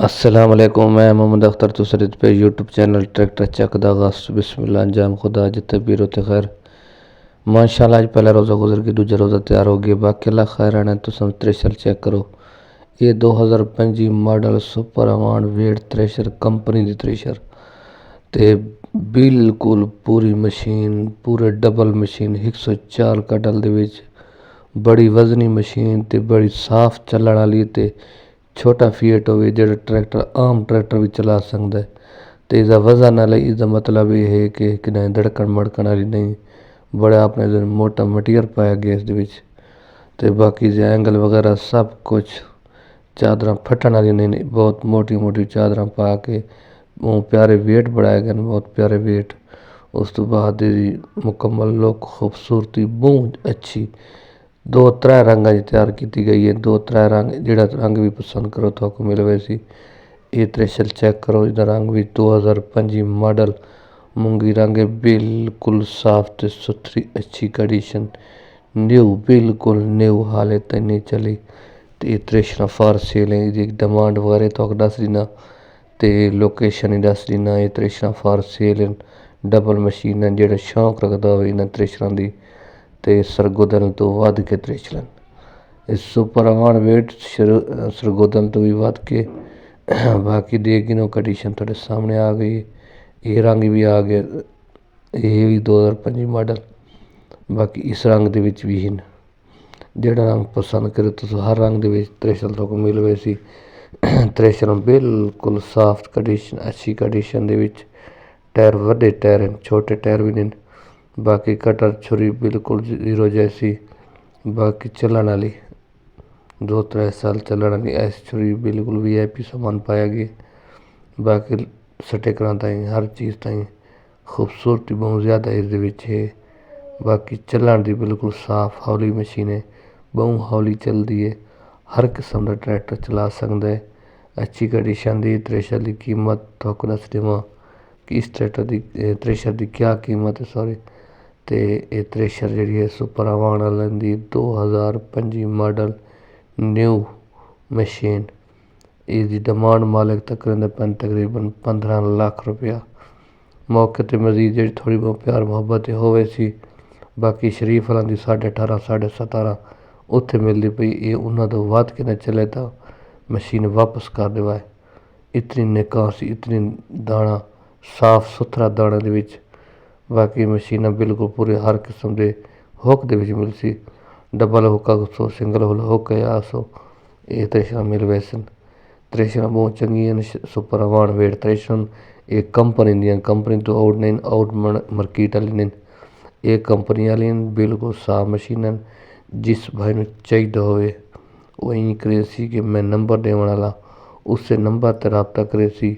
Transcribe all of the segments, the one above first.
अस्सलाम वालेकुम। मैं मोहम्मद अख्तर तुसरत पे यूट्यूब चैनल ट्रैक्टर चक दा गस बिस्मिल्लाह अंजाम खुदा जिते बीरो ते खैर माशाल्लाह। आज पहला रोज़ा गुजर के दूजा रोज़ा तैयार हो गया। बाकी अल्लाह खैर आने तो थ्रेशर चेक करो। ये 2025 model super Awan wait thresher company दी थ्रेशर ते बिल्कुल पूरी मशीन पूरे डबल मशीन 104 कटल दे विच बड़ी वजनी मशीन ते बड़ी साफ चलण वाली ते छोटा फीट हो जो ट्रैक्टर आम ट्रैक्टर भी चला सकता है। तो इसका वजन वाला इसका मतलब ये है कि नहीं धड़कन मड़कन वाली नहीं, बड़ा आपने मोटा मटीरियल पाया गया इस तो बाकी जो एंगल वगैरह सब कुछ चादर फटन वाली नहीं, बहुत मोटी मोटी चादर पा के वो प्यारे वेट बढ़ाए गए, बहुत प्यारे वेट। उस तो बाद मुकम्मल लुक खूबसूरती बहुत अच्छी दो त्रै रंग तैयार की गई है। दो त्रै रंग जोड़ा रंग भी पसंद करो तो मिल वैसी ये थ्रेशर चेक करो। इसका रंग भी 2025 मॉडल मूंगी रंग है, बिल्कुल साफ ते सुथरी अच्छी कंडीशन न्यू बिल्कुल न्यू हाले तक नहीं चली। तो ये थ्रेशर फॉर सेल है। इसकी डिमांड वगैरह तो दस देना तो लोकेशन ही दस देना। ये थ्रेशर फॉर सेल है, डबल मशीन है। जो शौक रखता हो इन्होंने थ्रेशर की तो सरगोदन तो वध के थ्रेशर इस सुपर अवान वेट सरगोदन तो भी वध के बाकी देगी नो कंडीशन थोड़े सामने आ गई। ये रंग भी आ गया, ये भी 2025 मॉडल। बाकी इस रंग दे विच भी हैं, जोड़ा रंग पसंद करे तो हर रंग दे विच थ्रेशर तो मिल वैसी। थ्रेशर बिल्कुल साफ कंडीशन अच्छी कंडीशन दे विच टायर वड्डे टायर हैं, छोटे टायर भी नहीं। बाकी कटर छुरी बिल्कुल जीरो जैसी, बाकी चलन वाली 2-3 साल चलन वाली ऐसी छुरी बिल्कुल VIP सामान पाया गया। बाकी स्टिकर ताई हर चीज़ ताई खूबसूरती बहुत ज़्यादा इस है। बाकी चलन की बिल्कुल साफ हौली मशीन है, बहुत हौली चलती है, हर किस्म का ट्रैक्टर चला सकता है। अच्छी कंडीशन की थ्रेशर की कीमत तो दस देव कि इस ट्रैक्टर की थ्रेशर की क्या कीमत है सॉरी। तो ये थ्रेशर जी है सुपर अवान वालों की 2025 मॉडल न्यू मशीन। इसकी डिमांड मालिक तकरीबन 15 लाख रुपया। मौके पर मजीद जी थोड़ी बहुत प्यार मुहब्बत हो सी। बाकी शरीफ वालों की 18.5 17.5 उत्थे मिलती पई, ये उन्होंने तो वध के न चले तो मशीन वापस कर देवा। इतनी निकास इतनी दाना साफ सुथरा दाने दे विच। बाकी मशीन बिल्कुल पूरे हर किस्म के हुक दे विच मिल सी, डबल हुक सो सिंगल हुक या सो ये थ्रेशर मिल वैसन। थ्रेशर बहुत चंगी सुपर अवान वेट थ्रेशर एक कंपनी दी कंपनी तो आउट नहीं आउट मार्केट वाली नहीं, ये कंपनी वाली बिल्कुल साफ मशीन। जिस भाई ने चाहिए होए वो यही करे सी कि मैं नंबर देने वाला उससे नंबर पर रबता करे सी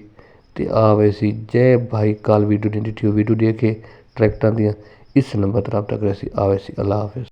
ते आवे सी। जय भाई कल वीडियो नहीं दिखी वीडियो देखे ट्रैक्टर दियाँ इस नंबर पर रबता करे सी आवे सी। अल्लाह हाफिज़।